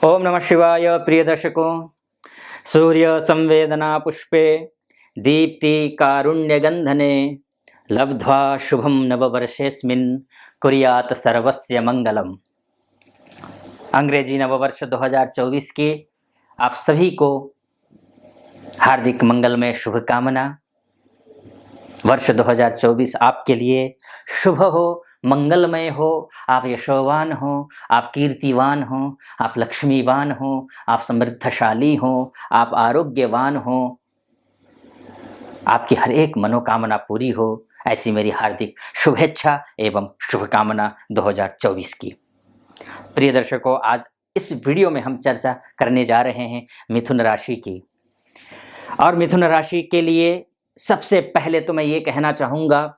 ओम नमः शिवाय। प्रिय दर्शकों, सूर्य संवेदना पुष्पे दीप्ति कारुण्य गंधने लब्ध्वा शुभम नववर्षेस्मिन् कुर्यात सर्वस्य मंगलम। अंग्रेजी नववर्ष 2024 की आप सभी को हार्दिक मंगलमय शुभकामना। वर्ष 2024 आपके लिए शुभ हो, मंगलमय हो, आप यशोवान हो, आप कीर्तिवान हो, आप लक्ष्मीवान हो, आप समृद्धशाली हो, आप आरोग्यवान हो, आपकी हर एक मनोकामना पूरी हो, ऐसी मेरी हार्दिक शुभेच्छा एवं शुभकामना 2024 की। प्रिय दर्शकों, आज इस वीडियो में हम चर्चा करने जा रहे हैं मिथुन राशि की। और मिथुन राशि के लिए सबसे पहले तो मैं ये कहना चाहूँगा,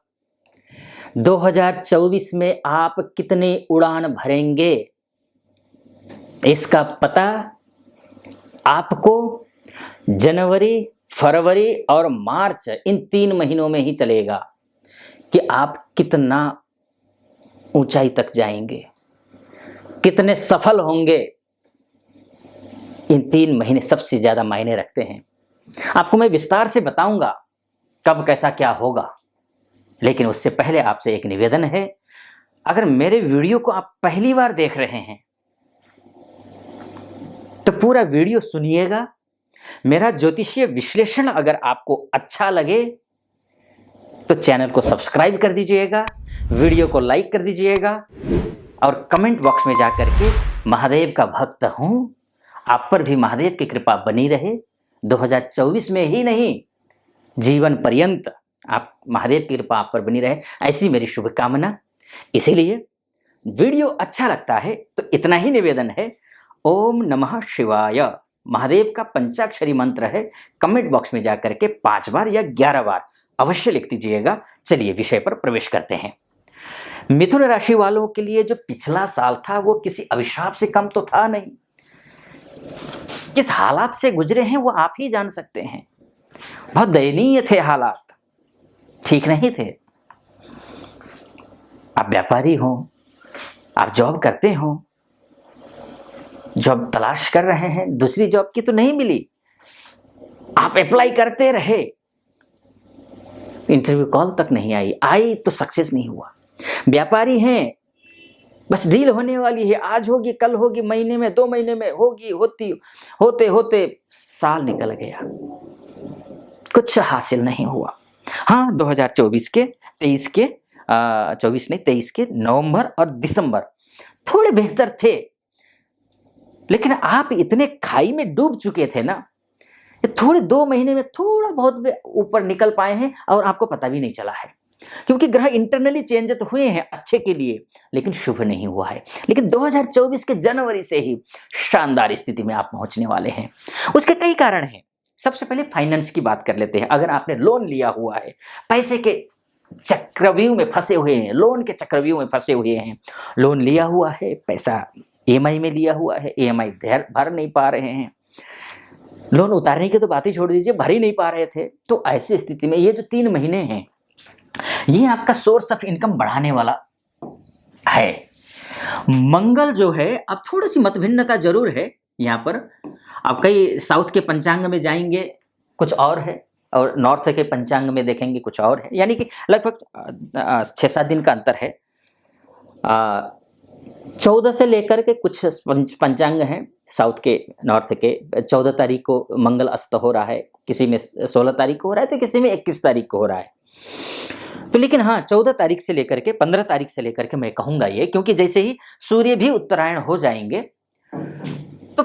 2024 में आप कितने उड़ान भरेंगे इसका पता आपको जनवरी, फरवरी और मार्च इन 3 महीनों में ही चलेगा कि आप कितना ऊंचाई तक जाएंगे, कितने सफल होंगे। इन 3 महीने सबसे ज्यादा मायने रखते हैं। आपको मैं विस्तार से बताऊंगा कब कैसा क्या होगा, लेकिन उससे पहले आपसे एक निवेदन है। अगर मेरे वीडियो को आप पहली बार देख रहे हैं तो पूरा वीडियो सुनिएगा। मेरा ज्योतिषीय विश्लेषण अगर आपको अच्छा लगे तो चैनल को सब्सक्राइब कर दीजिएगा, वीडियो को लाइक कर दीजिएगा और कमेंट बॉक्स में जाकर के महादेव का भक्त हूं, आप पर भी महादेव की कृपा बनी रहे। 2024 में ही नहीं, जीवन पर्यंत आप महादेव की कृपा आप पर बनी रहे, ऐसी मेरी शुभकामना। इसीलिए वीडियो अच्छा लगता है तो इतना ही निवेदन है, ओम नमः शिवाय महादेव का पंचाक्षरी मंत्र है, कमेंट बॉक्स में जाकर के 5 बार या 11 बार अवश्य लिख दीजिएगा। चलिए विषय पर प्रवेश करते हैं। मिथुन राशि वालों के लिए जो पिछला साल था वो किसी अभिशाप से कम तो था नहीं। किस हालात से गुजरे हैं वो आप ही जान सकते हैं। बहुत दयनीय थे हालात, ठीक नहीं थे। आप व्यापारी हो, आप जॉब करते हो, जॉब तलाश कर रहे हैं, दूसरी जॉब की तो नहीं मिली, आप अप्लाई करते रहे, इंटरव्यू कॉल तक नहीं आई तो सक्सेस नहीं हुआ। व्यापारी हैं, बस डील होने वाली है, आज होगी कल होगी, महीने में 2 महीने में होगी, होते होते साल निकल गया, कुछ हासिल नहीं हुआ। हाँ, 2024 के 23 के 24 नहीं 23 के नवंबर और दिसंबर थोड़े बेहतर थे, लेकिन आप इतने खाई में डूब चुके थे ना, ये थोड़े 2 महीने में थोड़ा बहुत ऊपर निकल पाए हैं और आपको पता भी नहीं चला है, क्योंकि ग्रह इंटरनली चेंज तो हुए हैं अच्छे के लिए, लेकिन शुभ नहीं हुआ है। लेकिन 2024 के जनवरी से ही शानदार स्थिति में आप पहुंचने वाले हैं। उसके कई कारण हैं। सबसे पहले फाइनेंस की बात कर लेते हैं। अगर आपने लोन लिया हुआ है, पैसे के चक्रव्यूह में फंसे हुए हैं, लोन के चक्रव्यूह में फंसे हुए हैं, लोन लिया हुआ है, पैसा ईएमआई में लिया हुआ है, ईएमआई भर नहीं पा रहे हैं, लोन उतारने की तो बात ही छोड़ दीजिए, भर ही नहीं पा रहे थे, तो ऐसी स्थिति में ये जो 3 महीने हैं ये आपका सोर्स ऑफ इनकम बढ़ाने वाला है। मंगल जो है, अब थोड़ी सी मतभिन्नता जरूर है यहाँ पर। आप कई साउथ के पंचांग में जाएंगे कुछ और है, और नॉर्थ के पंचांग में देखेंगे कुछ और है, यानी कि लगभग 6-7 दिन का अंतर है। 14 से लेकर के कुछ पंचांग हैं साउथ के, नॉर्थ के। 14 तारीख को मंगल अस्त हो रहा है, किसी में 16 तारीख को हो रहा है, तो किसी में 21 तारीख को हो रहा है। तो लेकिन हाँ, 14 तारीख से लेकर के 15 तारीख से लेकर के मैं कहूंगा ये, क्योंकि जैसे ही सूर्य भी उत्तरायण हो जाएंगे तो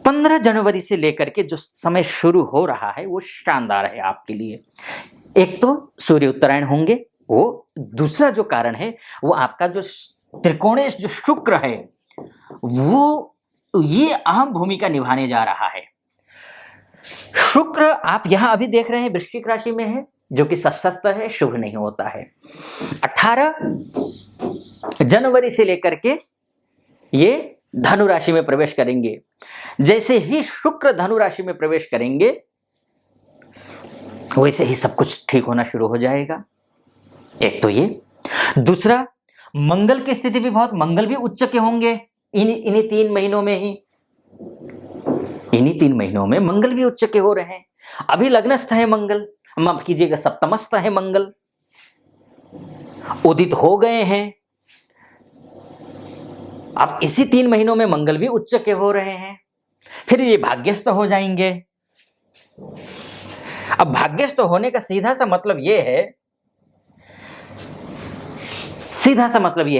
15 जनवरी से लेकर के जो समय शुरू हो रहा है वो शानदार है आपके लिए। एक तो सूर्य उत्तरायण होंगे, वो दूसरा जो कारण है वो आपका जो त्रिकोणेश जो शुक्र है वो ये अहम भूमिका निभाने जा रहा है। शुक्र आप यहां अभी देख रहे हैं वृश्चिक राशि में है, जो कि षष्ठ है, शुभ नहीं होता है। 18 जनवरी से लेकर के ये धनु राशि में प्रवेश करेंगे। जैसे ही शुक्र धनु राशि में प्रवेश करेंगे वैसे ही सब कुछ ठीक होना शुरू हो जाएगा। एक तो ये, दूसरा मंगल की स्थिति भी मंगल भी उच्च के होंगे इन्हीं 3 महीनों में ही। इन्हीं 3 महीनों में मंगल भी उच्च के हो रहे हैं। अभी लग्नस्थ है मंगल, माफ कीजिएगा सप्तमस्थ है मंगल, उदित हो गए हैं। अब इसी 3 महीनों में मंगल भी उच्च के हो रहे हैं, फिर ये भाग्यस्थ हो जाएंगे। अब भाग्यस्थ होने का सीधा सा मतलब यह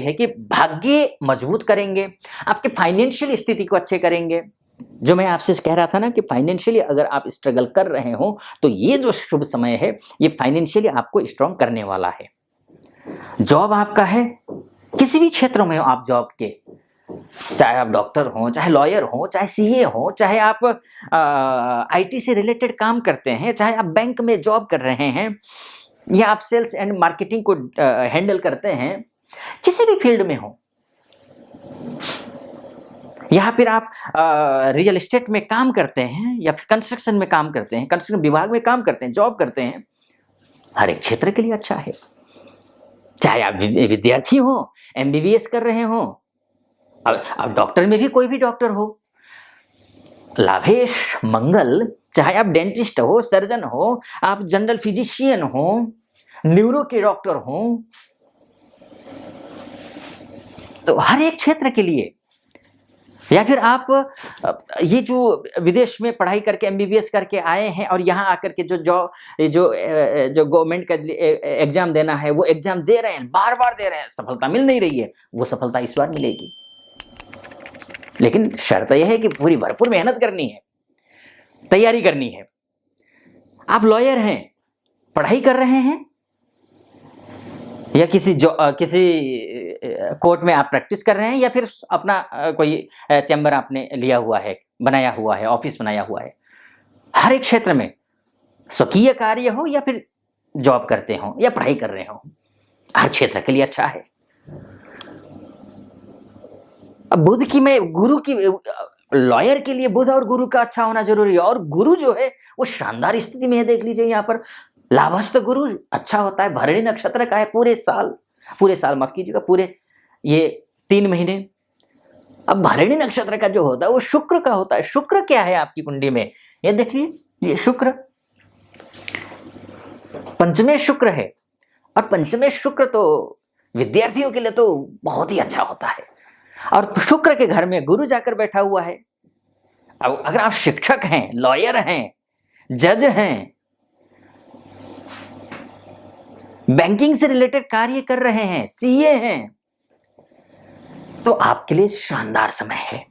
है कि भाग्य मजबूत करेंगे, आपके फाइनेंशियल स्थिति को अच्छे करेंगे। जो मैं आपसे कह रहा था ना कि फाइनेंशियली अगर आप स्ट्रगल कर रहे हो तो ये जो शुभ समय है ये फाइनेंशियली आपको स्ट्रांग करने वाला है। जॉब आपका है, किसी भी क्षेत्र में हो आप जॉब के, चाहे आप डॉक्टर हो, चाहे लॉयर हो, चाहे सीए हो, चाहे आप आईटी से रिलेटेड काम करते हैं, चाहे आप बैंक में जॉब कर रहे हैं, या आप सेल्स एंड मार्केटिंग को हैंडल करते हैं, किसी भी फील्ड में हो, या फिर आप रियल एस्टेट में काम करते हैं, या फिर कंस्ट्रक्शन में काम करते हैं, कंस्ट्रक्शन विभाग में काम करते हैं, जॉब करते हैं, हर एक क्षेत्र के लिए अच्छा है। चाहे आप विद्यार्थी हो, एमबीबीएस कर रहे हो, अब डॉक्टर में भी कोई भी डॉक्टर हो, लाभेश मंगल, चाहे आप डेंटिस्ट हो, सर्जन हो, आप जनरल फिजिशियन हो, न्यूरो के डॉक्टर हो, तो हर एक क्षेत्र के लिए, या फिर आप ये जो विदेश में पढ़ाई करके एमबीबीएस करके आए हैं और यहाँ आकर के जो गवर्नमेंट का एग्जाम देना है वो एग्जाम दे रहे हैं, बार बार दे रहे हैं, सफलता मिल नहीं रही है, वो सफलता इस बार मिलेगी। लेकिन शर्त यह है कि पूरी भरपूर मेहनत करनी है, तैयारी करनी है। आप लॉयर हैं, पढ़ाई कर रहे हैं, या किसी कोर्ट में आप प्रैक्टिस कर रहे हैं, या फिर अपना कोई चैम्बर आपने लिया हुआ है, बनाया हुआ है, ऑफिस बनाया हुआ है, हर एक क्षेत्र में स्वकीय कार्य हो या फिर जॉब करते हो या पढ़ाई कर रहे हो, हर क्षेत्र के लिए अच्छा है। अब बुध की में गुरु की, लॉयर के लिए बुध और गुरु का अच्छा होना जरूरी है, और गुरु जो है वो शानदार स्थिति में है। देख लीजिए यहाँ पर लाभस्थ गुरु अच्छा होता है, भरणी नक्षत्र का है, पूरे साल माफ कीजिएगा, पूरे ये 3 महीने। अब भरणी नक्षत्र का जो होता है वो शुक्र का होता है। शुक्र क्या है आपकी कुंडली में, ये देखिए, ये शुक्र पंचमे शुक्र है, और पंचमे शुक्र तो विद्यार्थियों के लिए तो बहुत ही अच्छा होता है, और शुक्र के घर में गुरु जाकर बैठा हुआ है। अब अगर आप शिक्षक हैं, लॉयर हैं, जज हैं, बैंकिंग से रिलेटेड कार्य कर रहे हैं, सीए हैं, तो आपके लिए शानदार समय है।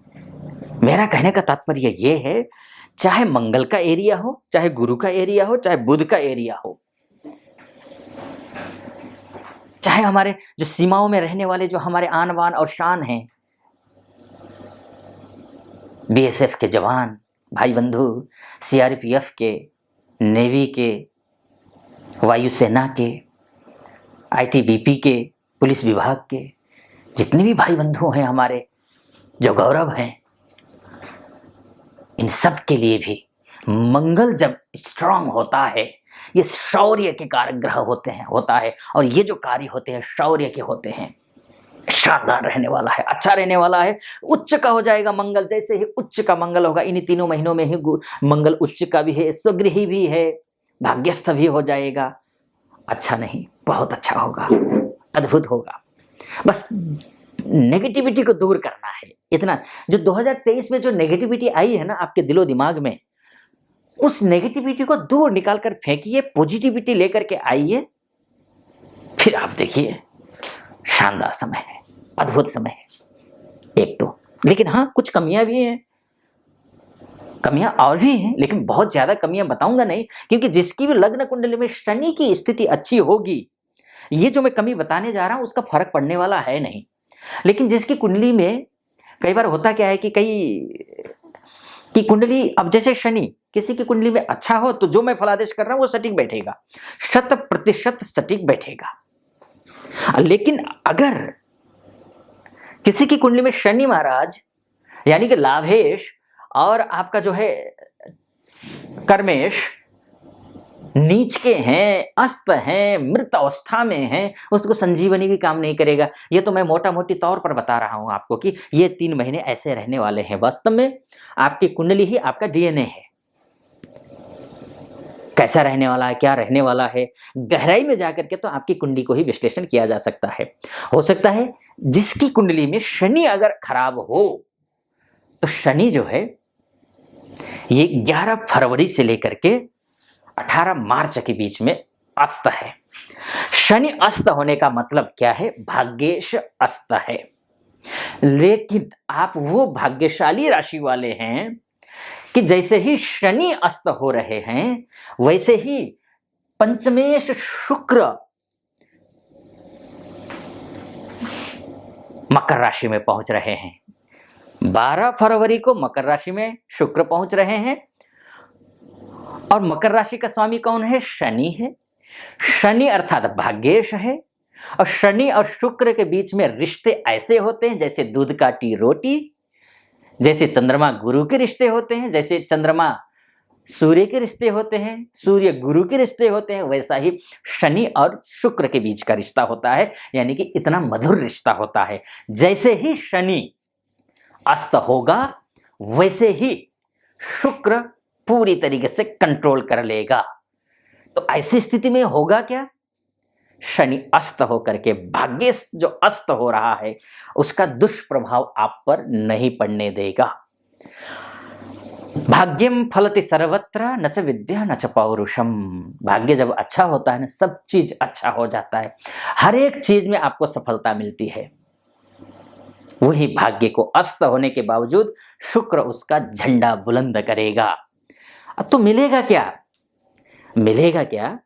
मेरा कहने का तात्पर्य यह है, चाहे मंगल का एरिया हो, चाहे गुरु का एरिया हो, चाहे बुध का एरिया हो, चाहे हमारे जो सीमाओं में रहने वाले जो हमारे आन बान और शान हैं, बीएसएफ के जवान भाई बंधु, सीआरपीएफ के, नेवी के, वायुसेना के, आईटीबीपी के, पुलिस विभाग के, जितने भी भाई बंधु हैं हमारे जो गौरव हैं, इन सब के लिए भी मंगल जब स्ट्रांग होता है, ये शौर्य के कारक ग्रह होता है, और ये जो कार्य होते हैं शौर्य के होते हैं। शानदार रहने वाला है, अच्छा रहने वाला है, उच्च का हो जाएगा मंगल। जैसे ही उच्च का मंगल होगा, इन्हीं 3 महीनों में ही मंगल उच्च का भी है, स्वगृही भी है, भाग्यस्थ भी हो जाएगा। अच्छा नहीं, बहुत अच्छा होगा, अद्भुत होगा। बस नेगेटिविटी को दूर करना है, इतना। जो 2023 में जो नेगेटिविटी आई है ना आपके दिलो दिमाग में, उस नेगेटिविटी को दूर निकाल कर फेंकिए, पॉजिटिविटी लेकर के आइए, फिर आप देखिए शानदार समय है, अद्भुत समय है एक तो। लेकिन हाँ, कुछ कमियां भी हैं, कमियां और भी हैं, लेकिन बहुत ज्यादा कमियां बताऊंगा नहीं, क्योंकि जिसकी भी लग्न कुंडली में शनि की स्थिति अच्छी होगी, ये जो मैं कमी बताने जा रहा हूं उसका फर्क पड़ने वाला है नहीं। लेकिन जिसकी कुंडली में, कई बार होता क्या है कि की कुंडली, अब जैसे शनि किसी की कुंडली में अच्छा हो तो जो मैं फलादेश कर रहा हूं वो सटीक बैठेगा, 100% सटीक बैठेगा। लेकिन अगर किसी की कुंडली में शनि महाराज यानी कि लाभेश और आपका जो है कर्मेश नीच के हैं, अस्त हैं, मृत अवस्था में हैं, उसको संजीवनी भी काम नहीं करेगा। ये तो मैं मोटा मोटी तौर पर बता रहा हूं आपको कि ये 3 महीने ऐसे रहने वाले हैं। वास्तव में आपकी कुंडली ही आपका डीएनए है। कैसा रहने वाला है, क्या रहने वाला है, गहराई में जाकर के तो आपकी कुंडली को ही विश्लेषण किया जा सकता है। हो सकता है जिसकी कुंडली में शनि अगर खराब हो तो शनि जो है ये 11 फरवरी से लेकर के 18 मार्च के बीच में अस्त है। शनि अस्त होने का मतलब क्या है? भाग्येश अस्त है। लेकिन आप वो भाग्यशाली राशि वाले हैं कि जैसे ही शनि अस्त हो रहे हैं वैसे ही पंचमेश शुक्र मकर राशि में पहुंच रहे हैं। 12 फरवरी को मकर राशि में शुक्र पहुंच रहे हैं और मकर राशि का स्वामी कौन है? शनि है। शनि अर्थात भाग्येश है और शनि और शुक्र के बीच में रिश्ते ऐसे होते हैं जैसे दूध काटी रोटी, जैसे चंद्रमा गुरु के रिश्ते होते हैं, जैसे चंद्रमा सूर्य के रिश्ते होते हैं, सूर्य गुरु के रिश्ते होते हैं, वैसा ही शनि और शुक्र के बीच का रिश्ता होता है। यानी कि इतना मधुर रिश्ता होता है। जैसे ही शनि अस्त होगा वैसे ही शुक्र पूरी तरीके से कंट्रोल कर लेगा। तो ऐसी स्थिति में होगा क्या? शनि अस्त होकर के भाग्य जो अस्त हो रहा है उसका दुष्प्रभाव आप पर नहीं पड़ने देगा। भाग्यम फलति सर्वत्र न च विद्या न च पौरुषम। भाग्य जब अच्छा होता है ना, सब चीज अच्छा हो जाता है, हर एक चीज में आपको सफलता मिलती है। वही भाग्य को अस्त होने के बावजूद शुक्र उसका झंडा बुलंद करेगा। अब तो मिलेगा क्या? मिलेगा क्या?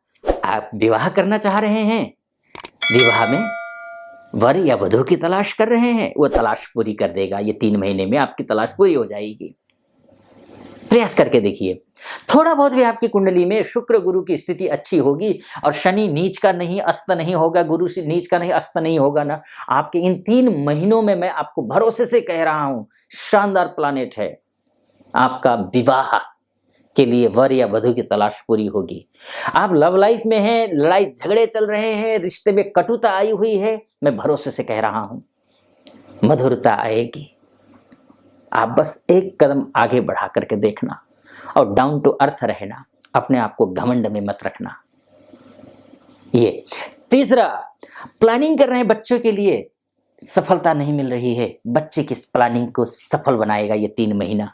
आप विवाह करना चाह रहे हैं, विवाह में वर या वधू की तलाश कर रहे हैं, वो तलाश पूरी कर देगा। ये 3 महीने में आपकी तलाश पूरी हो जाएगी। प्रयास करके देखिए। थोड़ा बहुत भी आपकी कुंडली में शुक्र गुरु की स्थिति अच्छी होगी और शनि नीच का नहीं अस्त नहीं होगा, गुरु से नीच का नहीं अस्त नहीं होगा ना, आपके इन 3 महीनों में मैं आपको भरोसे से कह रहा हूं शानदार प्लानेट है। आपका विवाह के लिए वर या वधू की तलाश पूरी होगी। आप लव लाइफ में हैं, लड़ाई झगड़े चल रहे हैं, रिश्ते में कटुता आई हुई है, मैं भरोसे से कह रहा हूं मधुरता आएगी। आप बस एक कदम आगे बढ़ा करके देखना और डाउन टू अर्थ रहना, अपने आप को घमंड में मत रखना। ये तीसरा, प्लानिंग कर रहे हैं बच्चों के लिए, सफलता नहीं मिल रही है। बच्चे किस प्लानिंग को सफल बनाएगा ये 3 महीना।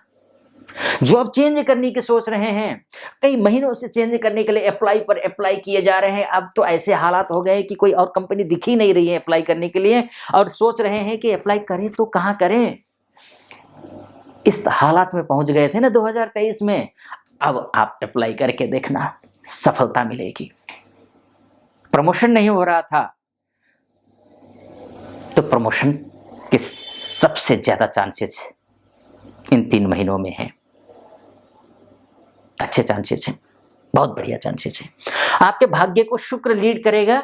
जॉब चेंज करने की सोच रहे हैं, कई महीनों से चेंज करने के लिए अप्लाई पर अप्लाई किए जा रहे हैं। अब तो ऐसे हालात हो गए कि कोई और कंपनी दिख ही नहीं रही है अप्लाई करने के लिए, और सोच रहे हैं कि अप्लाई करें तो कहां करें। इस हालात में पहुंच गए थे ना 2023 में। अब आप अप्लाई करके देखना, सफलता मिलेगी। प्रमोशन नहीं हो रहा था तो प्रमोशन के सबसे ज्यादा चांसेस इन 3 महीनों में है। अच्छे चांसेस हैं, बहुत बढ़िया चांसेस हैं। आपके भाग्य को शुक्र लीड करेगा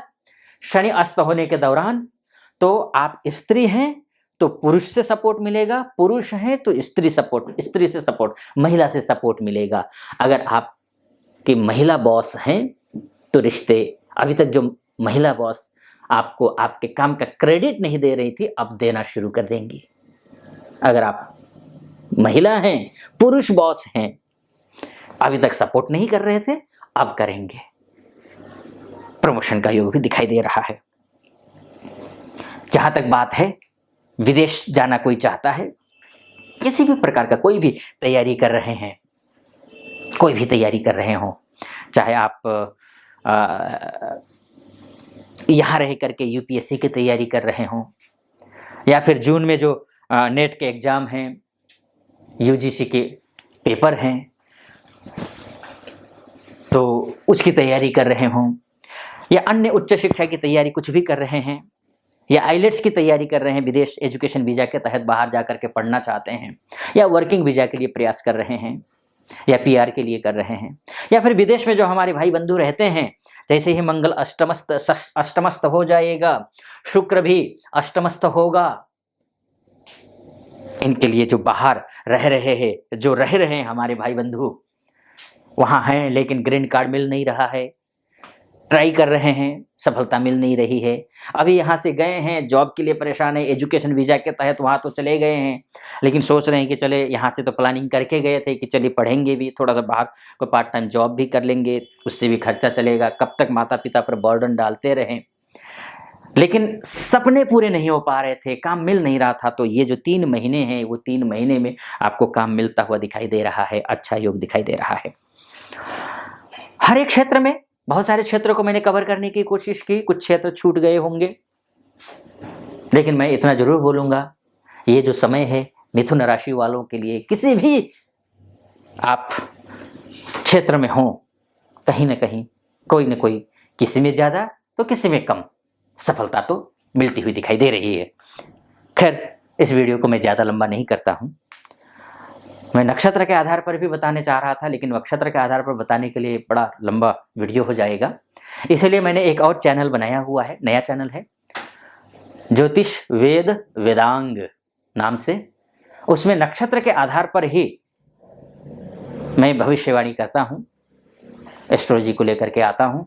शनि अस्त होने के दौरान। तो आप स्त्री हैं तो पुरुष से सपोर्ट मिलेगा, पुरुष हैं तो स्त्री से सपोर्ट, महिला से सपोर्ट मिलेगा। अगर आपकी महिला बॉस हैं तो रिश्ते, अभी तक जो महिला बॉस आपको आपके काम का क्रेडिट नहीं दे रही थी, अब देना शुरू कर देंगी। अगर आप महिला हैं, पुरुष बॉस हैं, अभी तक सपोर्ट नहीं कर रहे थे, अब करेंगे। प्रमोशन का योग भी दिखाई दे रहा है। जहां तक बात है विदेश जाना कोई चाहता है, किसी भी प्रकार का कोई भी तैयारी कर रहे हैं, कोई भी तैयारी कर रहे हो, चाहे आप यहाँ रह करके यूपीएससी की तैयारी कर रहे हो या फिर जून में जो नेट के एग्जाम हैं, यूजीसी के पेपर हैं तो उसकी तैयारी कर रहे हो, या अन्य उच्च शिक्षा की तैयारी कुछ भी कर रहे हैं, या आइलेट्स की तैयारी कर रहे हैं, विदेश एजुकेशन वीजा के तहत बाहर जाकर के पढ़ना चाहते हैं, या वर्किंग वीजा के लिए प्रयास कर रहे हैं, या पीआर के लिए कर रहे हैं, या फिर विदेश में जो हमारे भाई बंधु रहते हैं, जैसे ही मंगल अष्टमस्त हो जाएगा, शुक्र भी अष्टमस्त होगा, इनके लिए जो बाहर रह रहे हैं, जो रह रहे हैं हमारे भाई बंधु, वहाँ हैं लेकिन ग्रीन कार्ड मिल नहीं रहा है, ट्राई कर रहे हैं, सफलता मिल नहीं रही है। अभी यहाँ से गए हैं, जॉब के लिए परेशान है, एजुकेशन वीज़ा के तहत वहाँ तो चले गए हैं, लेकिन सोच रहे हैं कि चले यहाँ से तो प्लानिंग करके गए थे कि चलिए पढ़ेंगे भी, थोड़ा सा बाहर कोई पार्ट टाइम जॉब भी कर लेंगे, उससे भी खर्चा चलेगा, कब तक माता पिता पर बर्डन डालते रहें। लेकिन सपने पूरे नहीं हो पा रहे थे, काम मिल नहीं रहा था। तो ये जो 3 महीने हैं, वो 3 महीने में आपको काम मिलता हुआ दिखाई दे रहा है, अच्छा योग दिखाई दे रहा है। हर एक क्षेत्र में, बहुत सारे क्षेत्रों को मैंने कवर करने की कोशिश की, कुछ क्षेत्र छूट गए होंगे, लेकिन मैं इतना जरूर बोलूंगा, ये जो समय है मिथुन राशि वालों के लिए, किसी भी आप क्षेत्र में हो, कहीं ना कहीं कोई ना कोई, किसी में ज्यादा तो किसी में कम सफलता तो मिलती हुई दिखाई दे रही है। खैर, इस वीडियो को मैं ज्यादा लंबा नहीं करता हूं। मैं नक्षत्र के आधार पर भी बताने चाह रहा था, लेकिन नक्षत्र के आधार पर बताने के लिए बड़ा लंबा वीडियो हो जाएगा, इसलिए मैंने एक और चैनल बनाया हुआ है, नया चैनल है, ज्योतिष वेद वेदांग नाम से। उसमें नक्षत्र के आधार पर ही मैं भविष्यवाणी करता हूं, एस्ट्रोलॉजी को लेकर के आता हूं।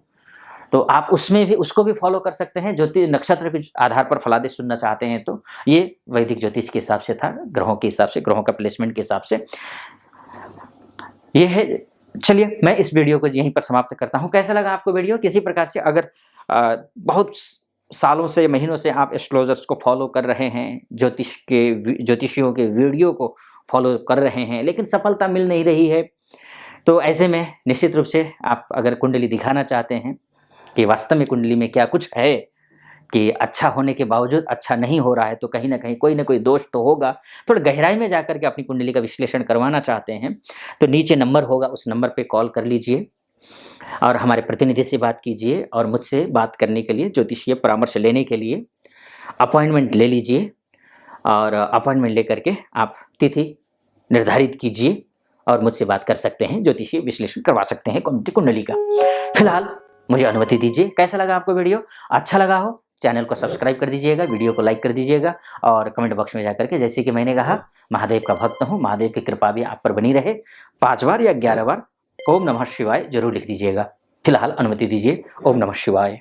तो आप उसमें भी, उसको भी फॉलो कर सकते हैं। ज्योतिष नक्षत्र के आधार पर फलादेश सुनना चाहते हैं तो ये वैदिक ज्योतिष के हिसाब से था, ग्रहों के हिसाब से, ग्रहों का प्लेसमेंट के हिसाब से ये है। चलिए, मैं इस वीडियो को यहीं पर समाप्त करता हूं। कैसा लगा आपको वीडियो? किसी प्रकार से अगर बहुत सालों से, महीनों से आप एस्ट्रोलॉजर्स को फॉलो कर रहे हैं, ज्योतिषियों के वीडियो को फॉलो कर रहे हैं, लेकिन सफलता मिल नहीं रही है, तो ऐसे में निश्चित रूप से आप अगर कुंडली दिखाना चाहते हैं कि वास्तव में कुंडली में क्या कुछ है कि अच्छा होने के बावजूद अच्छा नहीं हो रहा है, तो कहीं ना कोई दोष तो होगा। थोड़ा गहराई में जाकर के अपनी कुंडली का विश्लेषण करवाना चाहते हैं तो नीचे नंबर होगा, उस नंबर पे कॉल कर लीजिए और हमारे प्रतिनिधि से बात कीजिए, और मुझसे बात करने के लिए, ज्योतिषीय परामर्श लेने के लिए अपॉइंटमेंट ले लीजिए, और अपॉइंटमेंट लेकर के आप तिथि निर्धारित कीजिए और मुझसे बात कर सकते हैं, ज्योतिषीय विश्लेषण करवा सकते हैं कुंडली का। फिलहाल मुझे अनुमति दीजिए। कैसा लगा आपको वीडियो? अच्छा लगा हो चैनल को सब्सक्राइब कर दीजिएगा, वीडियो को लाइक कर दीजिएगा, और कमेंट बॉक्स में जाकर के, जैसे कि मैंने कहा, महादेव का भक्त हूँ, महादेव की कृपा भी आप पर बनी रहे, 5 बार या 11 बार ओम नमः शिवाय जरूर लिख दीजिएगा। फिलहाल अनुमति दीजिए। ओम नमः शिवाय।